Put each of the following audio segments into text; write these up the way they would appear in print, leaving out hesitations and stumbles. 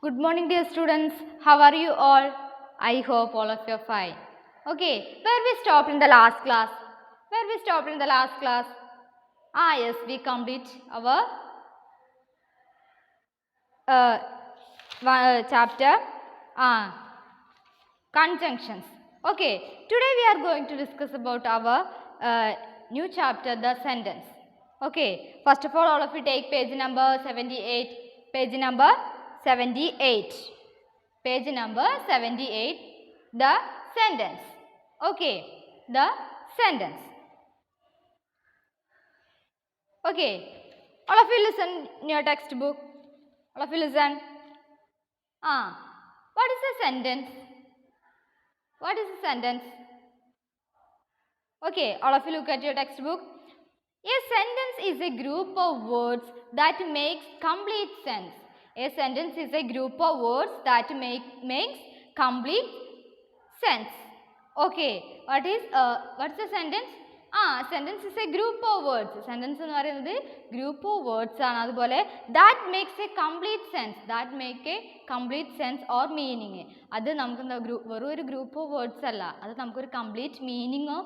Good morning, dear students. How are you all? I hope all of you are fine. Okay, where we stopped in the last class? Yes, we complete our uh, chapter conjunctions. Okay, today we are going to discuss about our new chapter, the sentence. Okay, first of all of you take page number 78. Page number 78. Page number 78, the sentence. Okay, the sentence. Okay, all of you listen in your textbook. All of you listen. What is a sentence? What is a sentence? Okay, all of you look at your textbook. A sentence is a group of words that makes complete sense. A sentence is a group of words that makes complete sense. Okay, what's a sentence? Sentence is a group of words. Sentence എന്ന് പറയുന്നത് group of words ആണ്. അതുപോലെ that makes a complete sense. That make a complete sense or meaning. അത് നമുക്ക് വെറും ഒരു group of words അല്ല. അത് നമുക്കൊരു complete meaningോ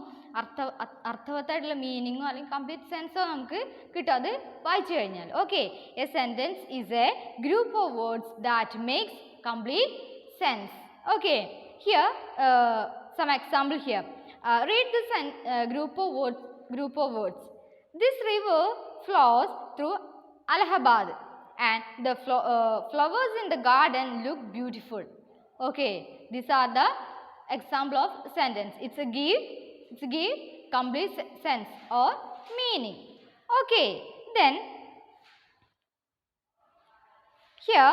അർത്ഥവത്തായിട്ടുള്ള മീനിങ്ങോ അല്ലെങ്കിൽ കംപ്ലീറ്റ് സെൻസോ നമുക്ക് കിട്ടും അത് വായിച്ചു കഴിഞ്ഞാൽ. Okay, A sentence is A group of words that makes complete sense. Okay, here some example here. Read this group of words. This river flows through Allahabad and the flowers in the garden look beautiful. Okay, these are the example of sentence. It's give complete sense or meaning. Okay, then here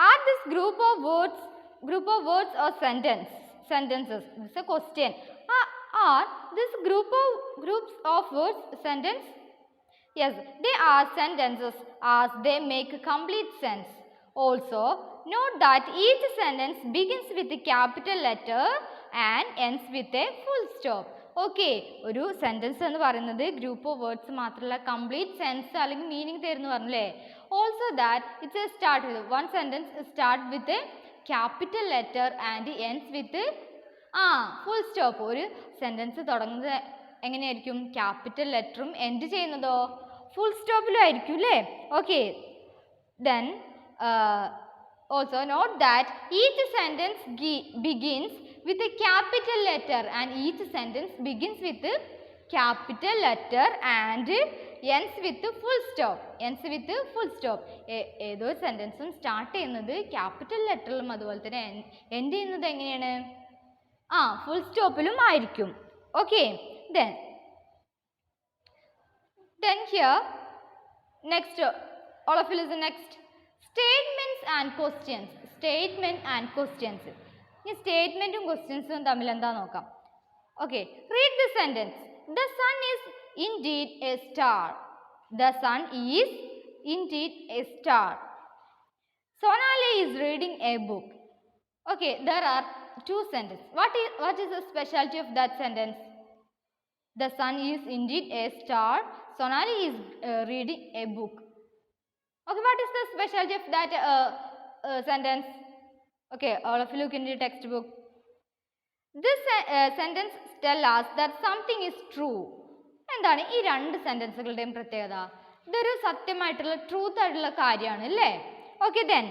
are this group of words or sentences. This is a question. Are this groups of words sentence? Yes, they are sentences as they make complete sense. Also, note that each sentence begins with a capital letter and ends with a full stop. Okay, ഒരു sentence എന്ന് പറയുന്നത് group of words മാത്രമല്ല complete sense അല്ലെങ്കിൽ meaning തരുന്നു പറഞ്ഞല്ലേ. Also that it's start with one sentence start with capital letter and ends with full stop. ഒരു sentence തുടങ്ങുന്നത് എങ്ങനെയായിരിക്കും? ക്യാപിറ്റൽ ലെറ്ററും എൻഡ് ചെയ്യുന്നതോ ഫുൾ സ്റ്റോപ്പിലും ആയിരിക്കും അല്ലേ. Okay, then also note that each sentence begins with a capital letter and each sentence begins with a capital letter and ends with full stop. ഏതോ സെൻറ്റൻസും start ചെയ്യുന്നത് capital ലെറ്ററിലും അതുപോലെ തന്നെ end ചെയ്യുന്നത് എങ്ങനെയാണ്? Full സ്റ്റോപ്പിലും ആയിരിക്കും. Okay, then here next all of you listen next. Statements and questions. ഈ സ്റ്റേറ്റ്മെൻറ്റും ക്വസ്റ്റ്യൻസും തമ്മിൽ എന്താ നോക്കാം. Okay, read the sentence. The sun is indeed a star. The sun is indeed a star. Sonali is reading a book. Okay, there are two sentences. What is the specialty of that sentence? The sun is indeed a star. Sonali is reading a book. Okay, what is the specialty of that sentence? Okay, all of you look in your textbook. This sentence tells us that something is true. എന്താണ് ഈ രണ്ട് സെൻറ്റൻസുകളുടെയും പ്രത്യേകത? ഇതൊരു സത്യമായിട്ടുള്ള truth ആയിട്ടുള്ള കാര്യമാണ് അല്ലേ. Okay, then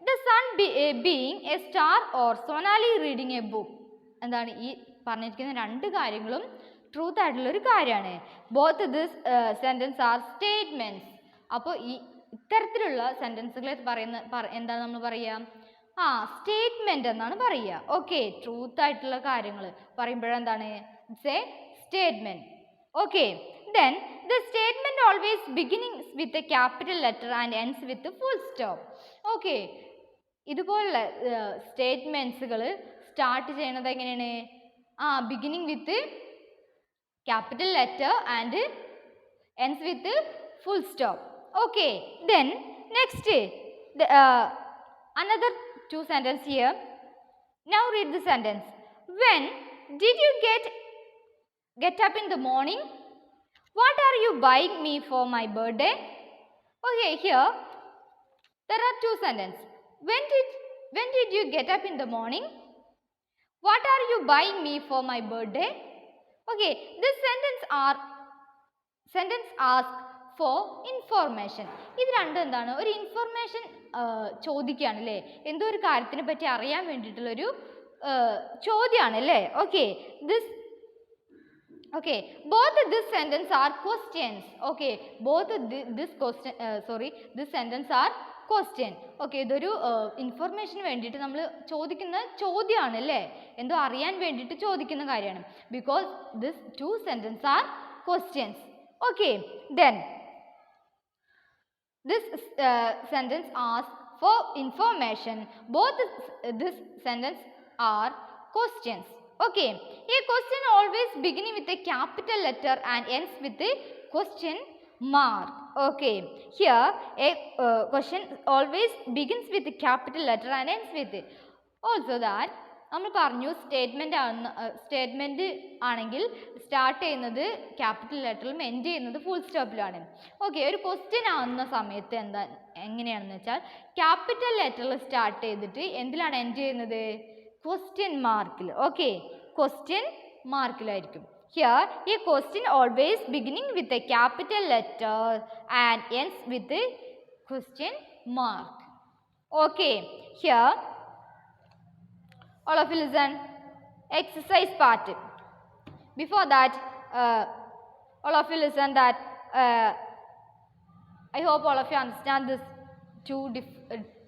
the sun being a star or Sonali reading a book. എന്താണ് ഈ പറഞ്ഞിരിക്കുന്ന രണ്ട് കാര്യങ്ങളും ട്രൂത്ത് ആയിട്ടുള്ള ഒരു കാര്യമാണ്. Both this sentence are statements. അപ്പോൾ ഈ ഇത്തരത്തിലുള്ള സെൻറ്റൻസുകളെ എന്താണ് നമ്മൾ പറയുക? സ്റ്റേറ്റ്മെൻറ്റ് എന്നാണ് പറയുക. ഓക്കെ, ട്രൂത്ത് ആയിട്ടുള്ള കാര്യങ്ങൾ പറയുമ്പോഴെന്താണ്? It's a statement. Okay, then the statement always beginnings with a capital letter and ends with full stop. Okay, ഇതുപോലുള്ള സ്റ്റേറ്റ്മെൻറ്റ്സുകൾ സ്റ്റാർട്ട് ചെയ്യണത് എങ്ങനെയാണ്? Beginning with capital letter and ends with full stop. Okay, then next another two sentence here. Now read the sentence. When did you get up in the morning? What are you buying me for my birthday? Okay, here there are two sentences. When did When did you get up in the morning? What are you buying me for my birthday? Okay, this sentence ask for information. ഇത് രണ്ടും എന്താണ്? ഒരു information ചോദിക്കുകയാണ് അല്ലേ? എന്തോ ഒരു കാര്യത്തിനെ പറ്റി അറിയാൻ വേണ്ടിയിട്ടുള്ളൊരു ചോദ്യമാണ് അല്ലേ? Okay, both this sentence are questions. Okay, both this sentence are question. Okay, ഇതൊരു ഇൻഫർമേഷന് വേണ്ടിയിട്ട് നമ്മൾ ചോദിക്കുന്ന ചോദ്യമാണ് അല്ലേ? എന്തോ അറിയാൻ വേണ്ടിയിട്ട് ചോദിക്കുന്ന കാര്യമാണ്. Because this two sentences are questions. Okay, then this sentence asks for information. Both this sentence are questions. Okay, a question always beginning with a capital letter and ends with a question mark. Okay, here a question always begins with a capital letter and ends with it. Also that നമ്മൾ പറഞ്ഞു statement ആണെങ്കിൽ start ചെയ്യുന്നത് capital ലെറ്ററിലും end ചെയ്യുന്നത് full സ്റ്റോപ്പിലാണ്. Okay, ഒരു question ആവുന്ന സമയത്ത് എങ്ങനെയാണെന്ന് വെച്ചാൽ ക്യാപിറ്റൽ ലെറ്ററിൽ സ്റ്റാർട്ട് ചെയ്തിട്ട് എന്തിലാണ് എൻഡ് ചെയ്യുന്നത്? ക്വസ്റ്റ്യൻ മാർക്കിൽ. ഓക്കെ, ക്വസ്റ്റ്യൻ മാർക്കിലായിരിക്കും. Here a question always beginning with a capital letter and ends with a question mark. Okay, here all of you listen. Exercise part. Before that, all of you listen that I hope all of you understand this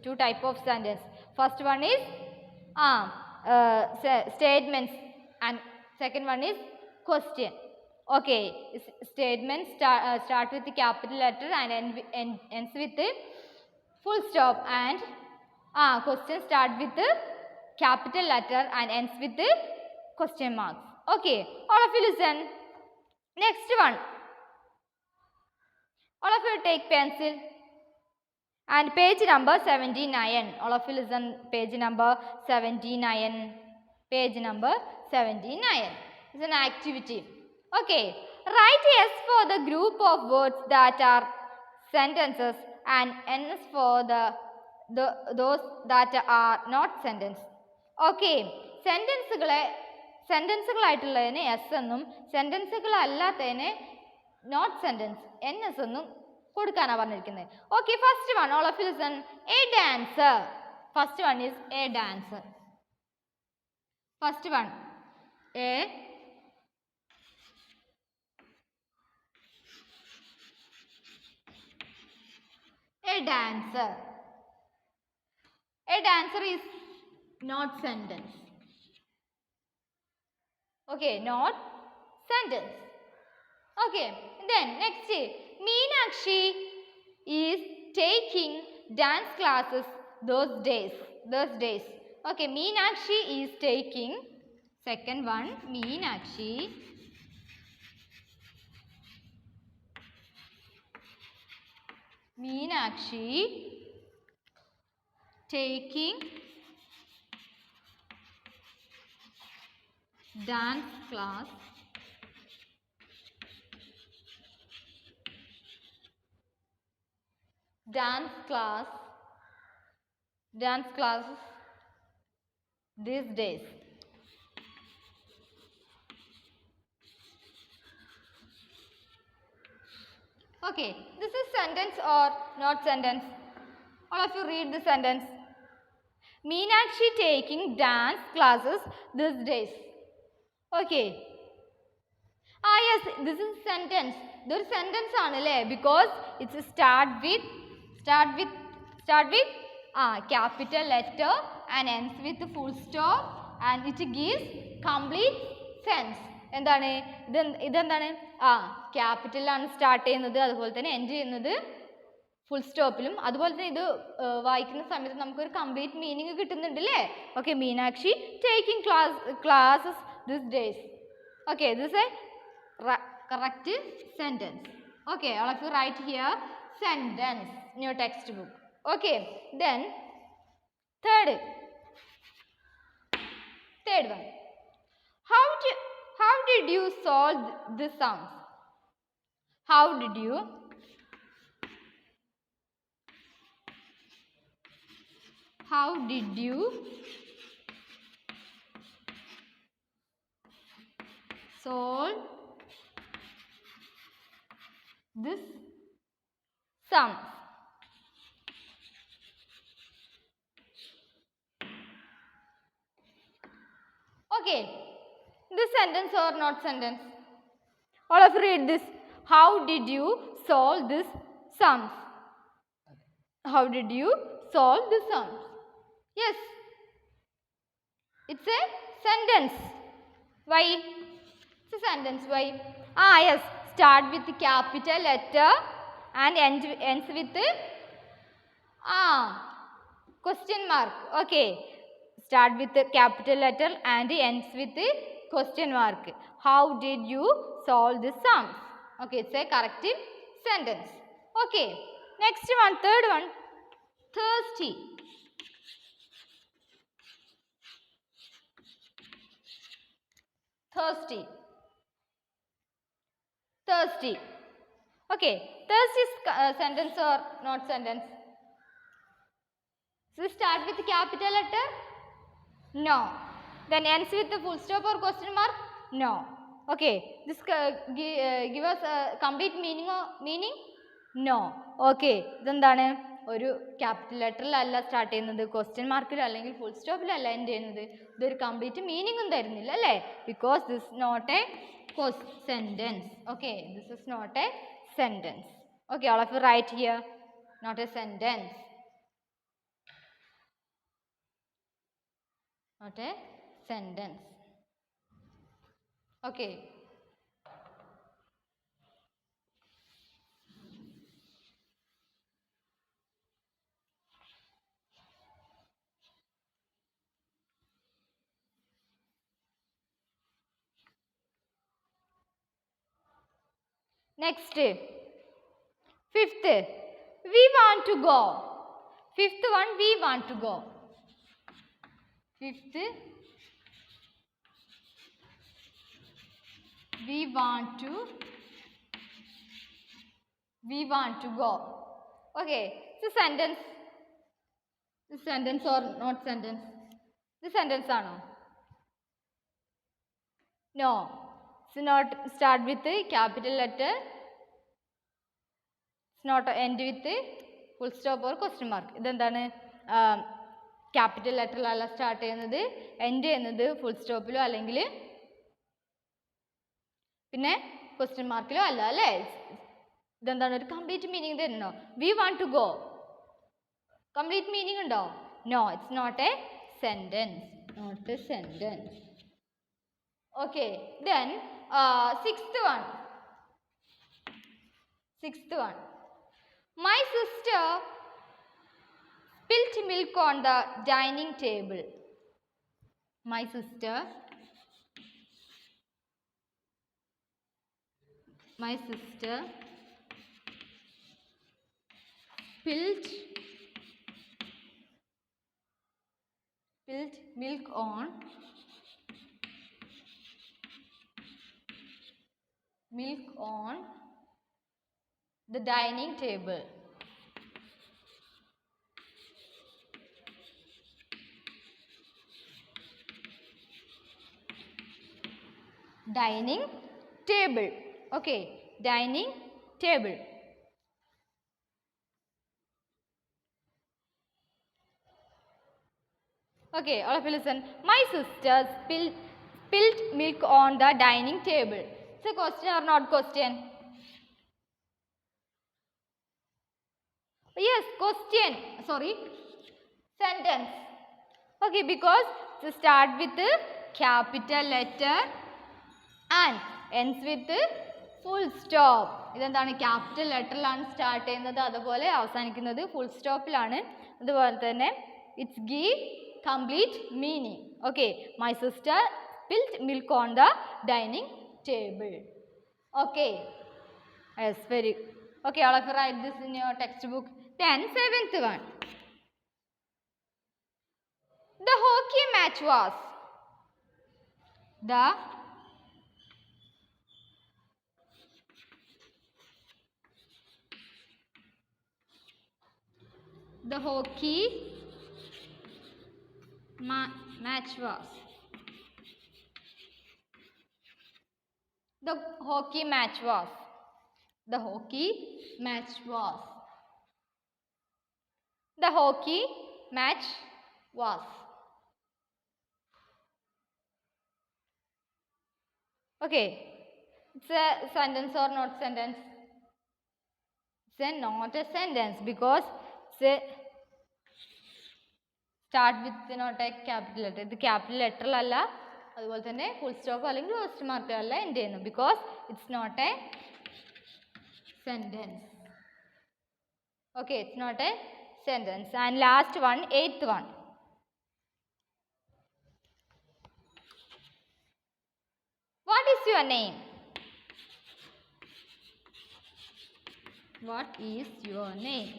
two type of sentence. First one is statements and second one is question. Okay, statements start with the capital letter and ends with the full stop, and question start with the capital letter and ends with the question marks. Okay, all of you listen. Next one, all of you take pencil and page number 79. All of you listen, page number 79. Page number 79 is an activity. Okay, write S for the group of words that are sentences and N for those that are not sentence. Okay, സെൻറ്റൻസുകളായിട്ടുള്ളതിന് S എന്നും സെൻറ്റൻസുകളല്ലാത്തതിന് not sentence N S എന്നും കൊടുക്കാനാണ് പറഞ്ഞിരിക്കുന്നത്. Okay, first one, all of you listen. A dancer. First one is a dancer. First one, a dancer. A dancer is not sentence. Okay, not sentence. Okay, then next, Meenakshi is taking dance classes those days. Okay, Meenakshi is taking, second one, Meenakshi taking dance class these days. Okay, this is sentence or not sentence? All of you read the sentence. Meenakshi taking dance classes these days. Okay. Yes, this is sentence. This is sentence aanale because it's start with capital letter and ends with full stop and it gives complete sense. എന്താണ് ഇതെന്താണ്? ക്യാപിറ്റലാണ് start ചെയ്യുന്നത്, അതുപോലെ തന്നെ end ചെയ്യുന്നത് full സ്റ്റോപ്പിലും, അതുപോലെ തന്നെ ഇത് വായിക്കുന്ന സമയത്ത് നമുക്കൊരു കംപ്ലീറ്റ് മീനിങ് കിട്ടുന്നുണ്ട് അല്ലേ? Okay, Meenakshi taking classes this days. Okay, this A correct sentence. Okay, all of you write here sentence in your textbook. Okay, then third one. How did you solve this sounds? How did you How did you solve this sum? Okay, this sentence or not sentence? All of you read this. How did you solve this sums? How did you solve the sums? Yes, it's a sentence. Why? It's a sentence. Why? Yes. Start with capital letter and ends with question mark. Okay. Start with the capital letter and ends with the question mark. How did you solve the sums? Okay, it's a corrective sentence. Okay. Next one, third one. Thirsty. Thirsty. Thirsty. Okay. Thirsty is sentence or not sentence? So start with capital letter? No. Then ends with the full stop or question mark? No. Okay. This give us a complete meaning or meaning? No. Okay. ഇതെന്താണ് ഒരു capital ലെറ്ററിലല്ല start ചെയ്യുന്നത്, question മാർക്കിലോ അല്ലെങ്കിൽ full സ്റ്റോപ്പിലല്ല end ചെയ്യുന്നത്. ഇതൊരു complete മീനിങ്ങും തരുന്നില്ല അല്ലേ? Because this not a sentence. Okay, this is not a sentence. Okay, all of you write here not a sentence. Not a sentence. Okay. Next, fifth, we want to go. Fifth one, we want to go. Fifth, we want to go. Okay, it's a sentence. This sentence or not sentence? This sentence or no? No. It's not start with the capital letter. It's not end with the full stop or question mark. ഇതെന്താണ് capital ലെറ്ററിലല്ല start ചെയ്യുന്നത്, end ചെയ്യുന്നത് full സ്റ്റോപ്പിലോ അല്ലെങ്കിൽ പിന്നെ question മാർക്കിലോ അല്ല അല്ലേ? ഇതെന്താണ് ഒരു കംപ്ലീറ്റ് മീനിങ് തരുന്നോ? We want to go complete meaning ഉണ്ടോ? No, it's not a sentence. Not a sentence. Okay, then sixth one. My sister spilt milk on the dining table. My sister spilt milk on the dining table. Dining table. Okay, dining table. Okay, all of you listen. My sister spilt milk on the dining table. It's a question or not question? Yes, question. Sorry, sentence. Okay, because to start with the capital letter and ends with the full stop. ഇതെന്താണ് capital ലെറ്ററിലാണ് start ചെയ്യുന്നത്, അതുപോലെ അവസാനിക്കുന്നത് full സ്റ്റോപ്പിലാണ്. അതുപോലെ തന്നെ it's give complete meaning. Okay, my sister spilt milk on the dining table. Okay, yes, very good. Okay, all of you write this in your textbook. Then seventh one. The hockey match was. The hockey match was. The hockey match was. The hockey match was. The hockey match was. Okay. It's a sentence or not sentence? It's not a sentence because it's a start with not a capital letter. ഇത് capital letter അല്ല, അതുപോലെ തന്നെ full stop അല്ലെങ്കിൽ question mark അല്ല end ചെയ്യുന്നു because it's not a sentence. Okay, it's not a sentence. And last one, eighth one. What is your name? What is your name?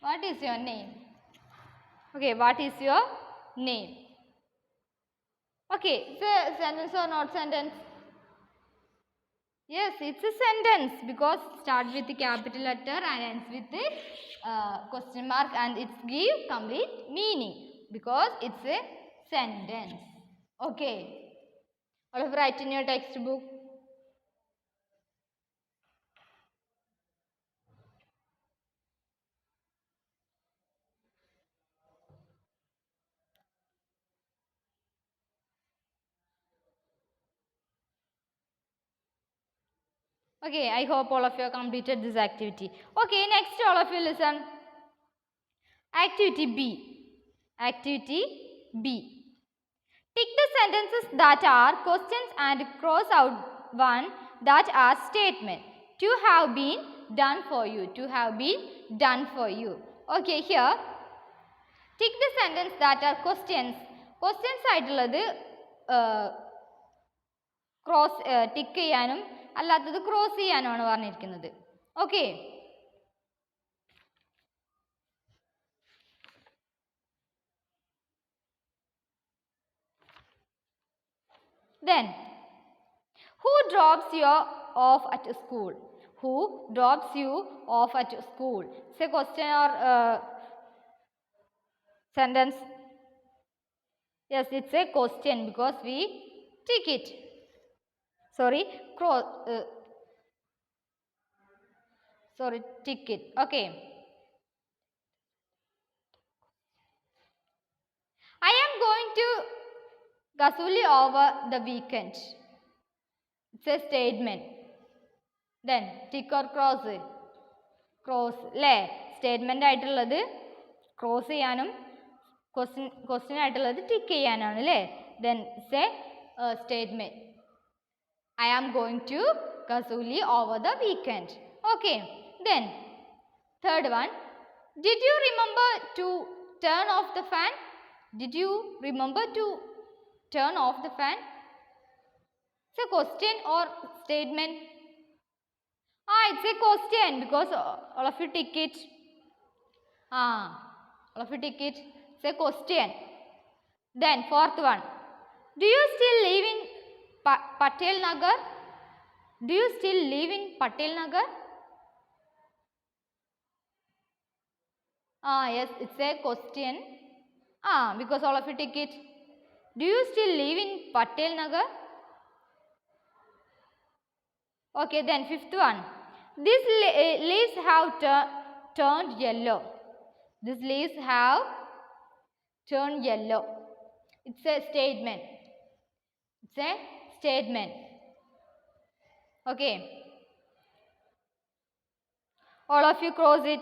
What is your name? Okay, what is your name? Okay, it's a sentence or not sentence? Yes, it's a sentence because it starts with the capital letter and ends with the question mark, and it gives complete meaning because it's a sentence. Okay. All of you write in your textbook. Okay, I hope all of you have completed this activity. Okay, next all of you listen. Activity B. Activity B. Tick the sentences that are questions and cross out one that are statement. To have been done for you. To have been done for you. Okay, here. Tick the sentence that are questions. Questions ആയിട്ടുള്ളത് cross tick ചെയ്യാനും അല്ലാത്തത് cross ചെയ്യാനുമാണ് പറഞ്ഞിരിക്കുന്നത്. Okay. Then, who drops you off at school? Who drops you off at school? It's a question or sentence. Yes, it's a question because we tick it. Sorry, tick it. Okay. I am going to Kasuli over the weekend. It's a statement. Then tick or cross? Cross. Le statement ആയിട്ടുള്ളത് cross ചെയ്യാനും question ആയിട്ടുള്ളത് tick ചെയ്യാനാണ് അല്ലേ. Then say statement. I am going to Kasuli over the weekend. Okay. Then third one. Did you remember to turn off the fan? Did you remember to turn off the fan? It's a question or statement? It's a question because all of you tick it. All of you tick it. It's a question. Then fourth one. Do you still live in Patel Nagar? Do you still live in Patel Nagar? Yes, it's a question. Because all of you tick it. Do you still live in Patel Nagar? Okay, then fifth one. These leaves have turned yellow. These leaves have turned yellow. It's a statement. It's a statement. Okay. All of you cross it.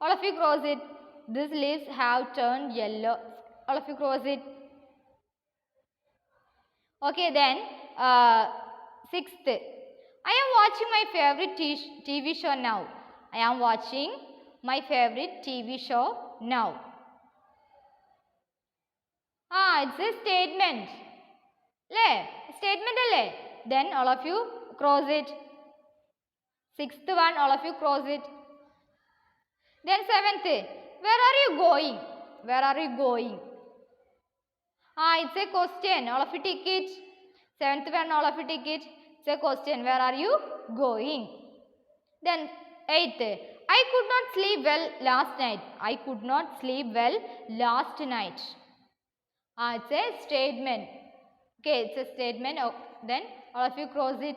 All of you cross it. These leaves have turned yellow. All of you cross it. Okay, then sixth. I am watching my favorite TV show now. I am watching my favorite TV show now. It's a statement. Statement alle. Then all of you cross it. Sixth one, all of you cross it. Then seventh. Where are you going? Where are you going? It's a question. All of you tick it. Seventh one, all of you tick it. It's a question. Where are you going? Then eighth, I could not sleep well last night. I could not sleep well last night. It's a statement. Okay, it's a statement. Oh, then all of you cross it.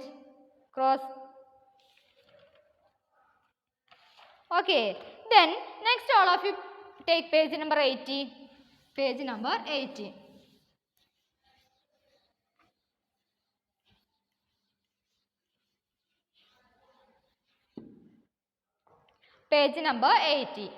Cross. Okay, then next all of you take page number 80. Page number 80. Page number 80.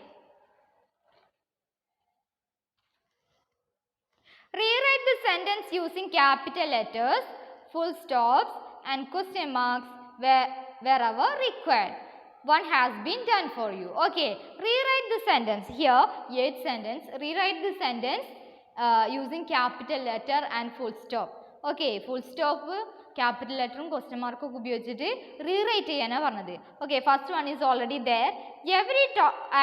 Rewrite the sentence using capital letters, full stops and question marks wherever required. One has been done for you. Okay, rewrite the sentence. Here, 8th sentence. Rewrite the sentence using capital letter and full stop. Okay, full stop, capital letter and question mark ഉപയോഗിച്ചിട്ട് rewrite ചെയ്യാനാണ് പറഞ്ഞത്. Okay, first one is already there. Every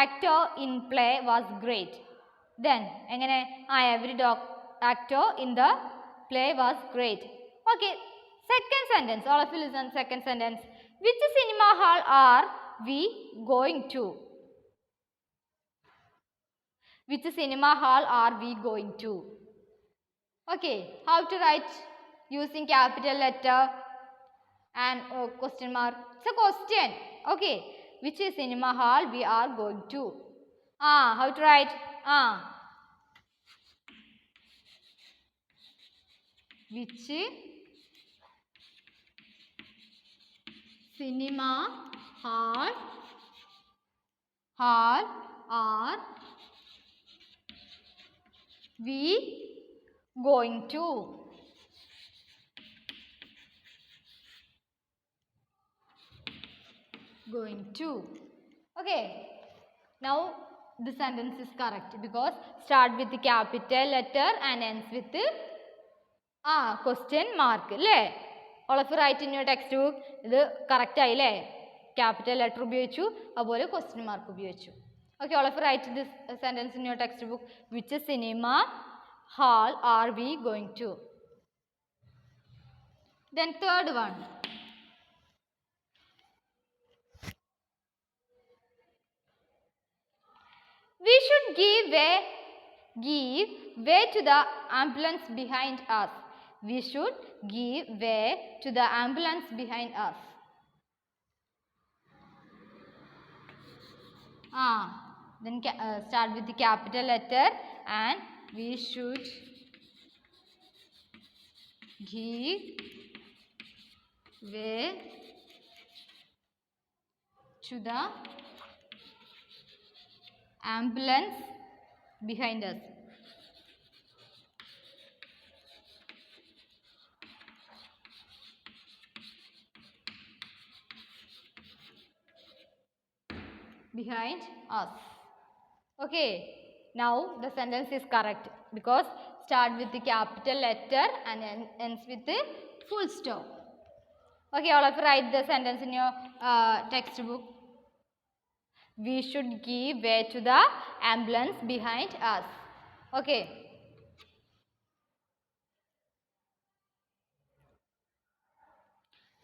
actor in play was great. Then, എങ്ങനെ every actor in the play was great. Okay, second sentence. All of you listen. Second sentence. Which cinema hall are we going to? Which cinema hall are we going to? Okay, how to write using capital letter and question mark? It's a question. Okay, which cinema hall we are going to? How to write? Which cinema hall are we going to? Going to. Okay, now the sentence is correct because start with the capital letter and ends with the question mark. All of you write in your textbook. This is correct. Capital letter ഉപയോഗിച്ചു, അതുപോലെ question mark ഉപയോഗിച്ചു. Okay, all of you write this sentence in your textbook. Which cinema hall are we going to? Then third one. We should give way to the ambulance behind us. We should give way to the ambulance behind us. Then start with the capital letter and we should give way to the ambulance behind us. Behind us. Okay, now the sentence is correct because start with the capital letter and ends with the full stop. Okay, all of you write the sentence in your textbook. We should give way to the ambulance behind us. Okay.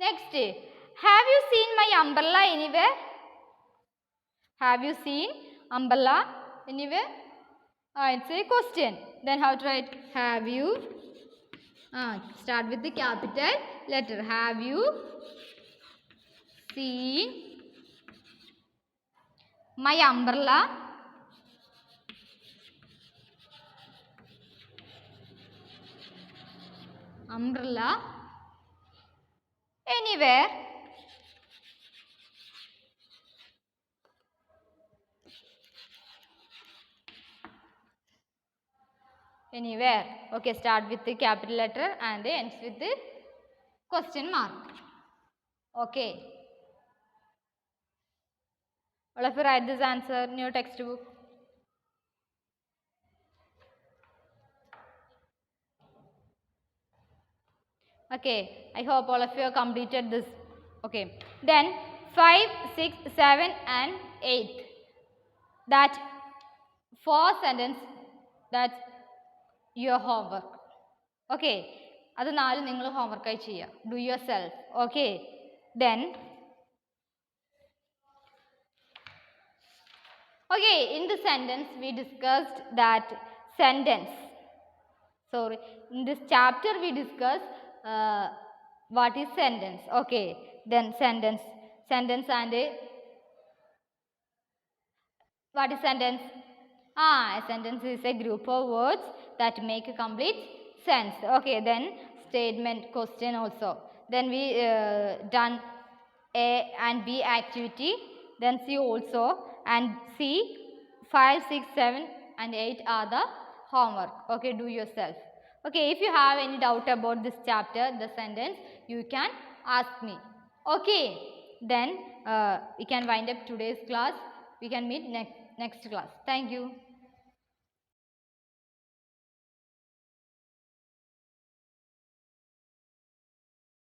Next, have you seen my umbrella anywhere? Have you seen umbrella anywhere? It's a question. Then how to write? Have you? Start with the capital letter. Have you seen my umbrella? Umbrella anywhere? Anywhere. Okay, start with the capital letter and ends with the question mark. Okay. All of you write this answer in your textbook. Okay, I hope all of you have completed this. Okay, then 5, 6, 7 and 8. That 4 sentence, that's your homework. Okay, അത് 4 നിങ്ങൾ homework ആയി ചെയ്യുക. Do yourself. Okay, then Okay, in the sentence we discussed that sentence. Sorry, in this chapter we discussed what is sentence. Okay, then sentence and what is sentence? A sentence is a group of words that make a complete sense. Okay, then statement, question also. Then we done A and B activity. Then C also, and C 5, 6, 7 and 8 are the homework. Okay, do yourself. Okay, if you have any doubt about this chapter, the sentence, you can ask me. Okay, then we can wind up today's class. We can meet next class. Thank you.